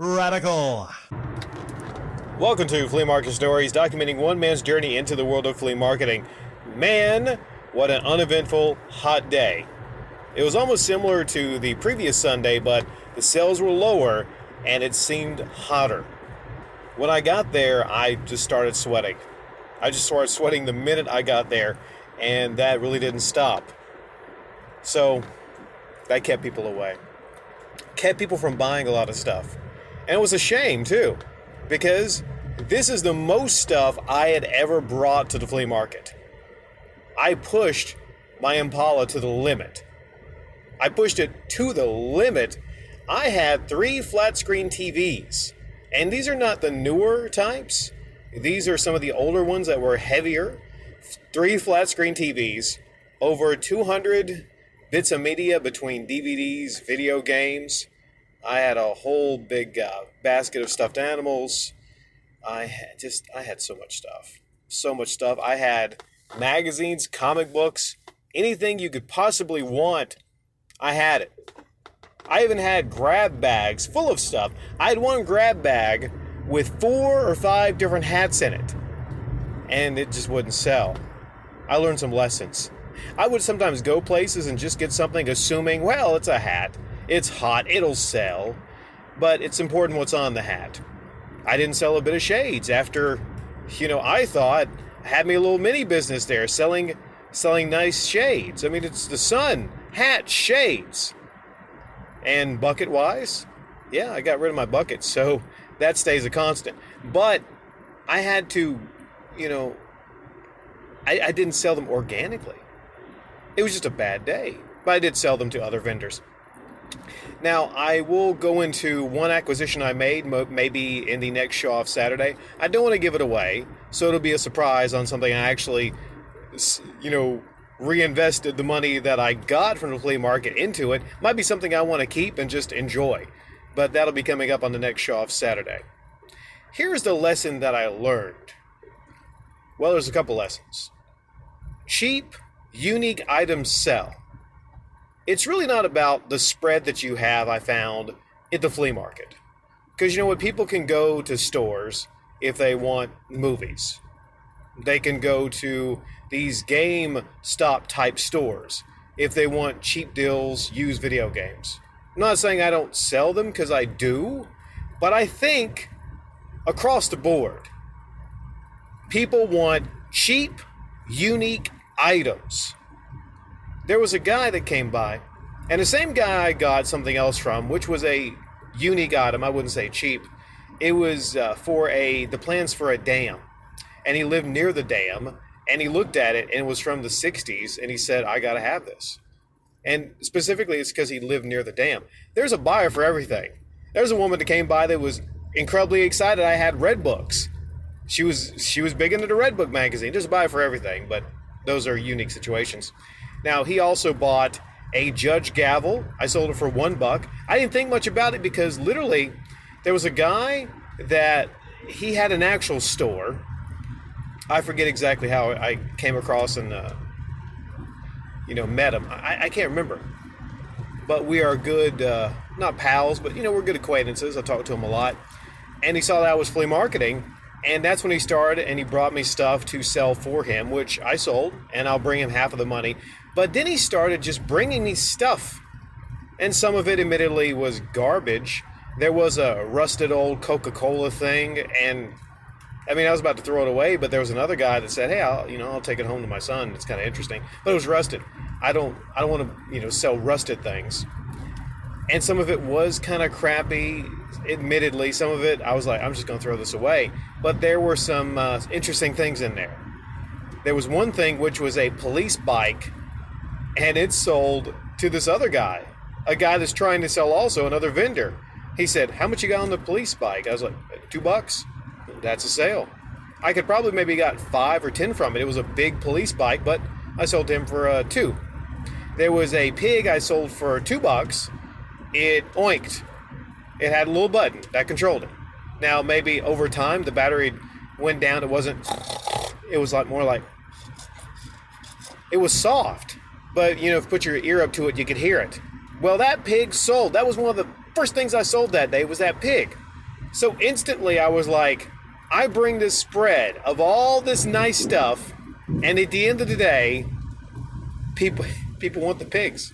Radical. Welcome to Flea Market Stories, documenting one man's journey into the world of flea marketing. Man, what an uneventful, hot day. It was almost similar to the previous Sunday, but the sales were lower and it seemed hotter. When I got there, I just started sweating. I just started sweating the minute I got there, and that really didn't stop. So, that kept people away. Kept people from buying a lot of stuff. And it was a shame, too, because this is the most stuff I had ever brought to the flea market. I pushed my Impala to the limit. I pushed it to the limit. I had 3 flat screen TVs. And these are not the newer types. These are some of the older ones that were heavier. 3 flat screen TVs, over 200 bits of media between DVDs, video games. I had a whole big basket of stuffed animals. I had so much stuff. So much stuff. I had magazines, comic books, anything you could possibly want. I had it. I even had grab bags full of stuff. I had one grab bag with 4 or 5 different hats in it. And it just wouldn't sell. I learned some lessons. I would sometimes go places and just get something assuming, well, it's a hat. It's hot. It'll sell. But it's important what's on the hat. I didn't sell a bit of shades after, I thought I had me a little mini business there selling nice shades. I mean, it's the sun, hat, shades. And bucket-wise, yeah, I got rid of my bucket, so that stays a constant. But I had to, I didn't sell them organically. It was just a bad day. But I did sell them to other vendors. Now, I will go into one acquisition I made, maybe in the next show-off Saturday. I don't want to give it away, so it'll be a surprise on something I actually, reinvested the money that I got from the flea market into it. Might be something I want to keep and just enjoy. But that'll be coming up on the next show-off Saturday. Here's the lesson that I learned. Well, there's a couple lessons. Cheap, unique items sell. It's really not about the spread that you have, I found, at the flea market. Because people can go to stores if they want movies. They can go to these GameStop type stores if they want cheap deals, used video games. I'm not saying I don't sell them, because I do, but I think across the board, people want cheap, unique items. There was a guy that came by, and the same guy I got something else from, which was a unique item. I wouldn't say cheap. It was the plans for a dam. And he lived near the dam, and he looked at it, and it was from the 60s, and he said, I gotta have this. And specifically, it's because he lived near the dam. There's a buyer for everything. There's a woman that came by that was incredibly excited I had Red books. She was big into the Red Book magazine. There's a buyer for everything, but those are unique situations. Now, he also bought a Judge gavel. I sold it for $1. I didn't think much about it because literally there was a guy that he had an actual store. I forget exactly how I came across and, met him. I can't remember. But we are good, not pals, but, we're good acquaintances. I talked to him a lot. And he saw that I was flea marketing. And that's when he started, and he brought me stuff to sell for him, which I sold, and I'll bring him half of the money. But then he started just bringing me stuff. And some of it, admittedly, was garbage. There was a rusted old Coca-Cola thing, and I was about to throw it away, but there was another guy that said, hey, I'll take it home to my son. It's kind of interesting. But it was rusted. I don't want to, sell rusted things. And some of it was kind of crappy, admittedly. Some of it, I was like, I'm just going to throw this away. But there were some interesting things in there. There was one thing which was a police bike, and it sold to this other guy. A guy that's trying to sell also, another vendor. He said, how much you got on the police bike? I was like, $2. That's a sale. I could probably maybe got 5 or 10 from it. It was a big police bike, but I sold to him for $2. There was a pig I sold for $2. It oinked. It had a little button that controlled it. Now, maybe over time, the battery went down. It was more like, it was soft. But, if you put your ear up to it, you could hear it. Well, that pig sold. That was one of the first things I sold that day was that pig. So instantly I was like, I bring this spread of all this nice stuff, and at the end of the day, people want the pigs.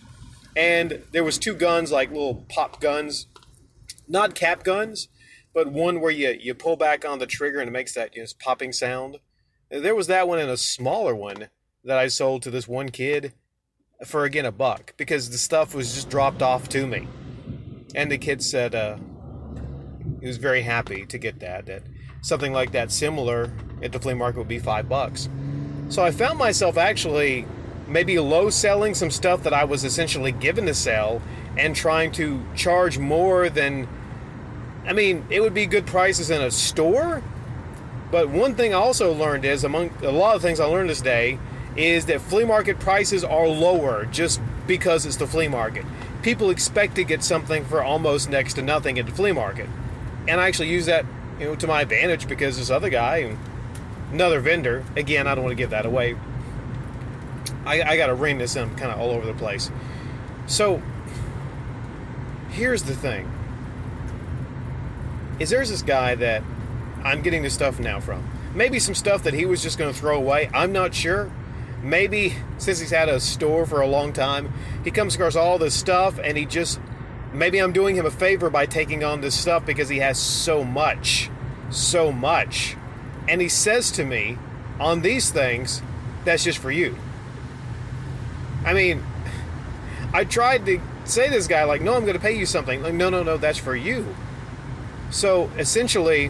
And there was two guns, like little pop guns, not cap guns, but one where you pull back on the trigger and it makes that popping sound. There was that one and a smaller one that I sold to this one kid for, again, $1, because the stuff was just dropped off to me. And the kid said he was very happy to get that something like that similar at the flea market would be $5. So I found myself actually maybe low selling some stuff that I was essentially given to sell and trying to charge more than, I mean, it would be good prices in a store. But one thing I also learned is, among a lot of things I learned this day, is that flea market prices are lower just because it's the flea market. People expect to get something for almost next to nothing at the flea market. And I actually use that, to my advantage, because this other guy, another vendor, again, I don't want to give that away. I got to ring this in kind of all over the place. So here's the thing. There's this guy that I'm getting this stuff now from. Maybe some stuff that he was just going to throw away. I'm not sure. Maybe since he's had a store for a long time, he comes across all this stuff and maybe I'm doing him a favor by taking on this stuff because he has so much. And he says to me, on these things, that's just for you. I mean, I tried to say to this guy, like, no, I'm going to pay you something. Like, no, that's for you. So essentially,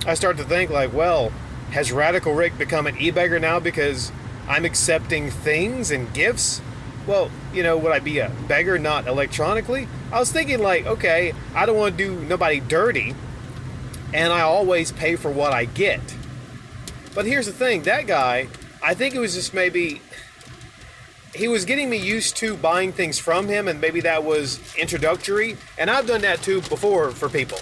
I start to think, like, well, has Radical Rick become an e-beggar now because I'm accepting things and gifts? Well, would I be a beggar not electronically? I was thinking, like, okay, I don't want to do nobody dirty, and I always pay for what I get. But here's the thing, that guy, I think it was just maybe, he was getting me used to buying things from him, and maybe that was introductory. And I've done that too before for people,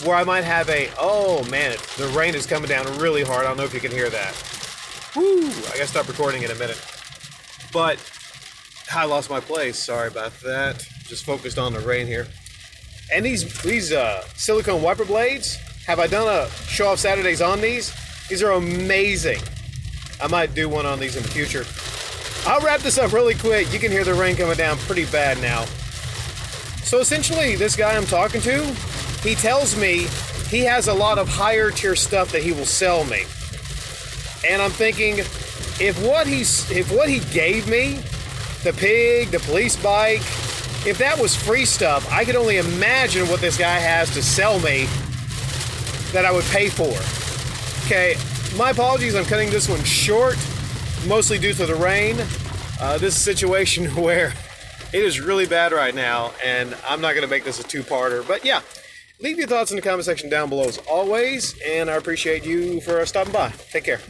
where I might have oh man, the rain is coming down really hard. I don't know if you can hear that. Woo! I gotta stop recording in a minute. But I lost my place. Sorry about that. Just focused on the rain here. And these silicone wiper blades, have I done a show off Saturdays on these? These are amazing. I might do one on these in the future. I'll wrap this up really quick. You can hear the rain coming down pretty bad now. So essentially, this guy I'm talking to, he tells me he has a lot of higher tier stuff that he will sell me. And I'm thinking, if what he gave me, the pig, the police bike, if that was free stuff, I could only imagine what this guy has to sell me that I would pay for. Okay, my apologies, I'm cutting this one short, mostly due to the rain. This is a situation where it is really bad right now, and I'm not going to make this a two-parter. But yeah, leave your thoughts in the comment section down below as always, and I appreciate you for stopping by. Take care.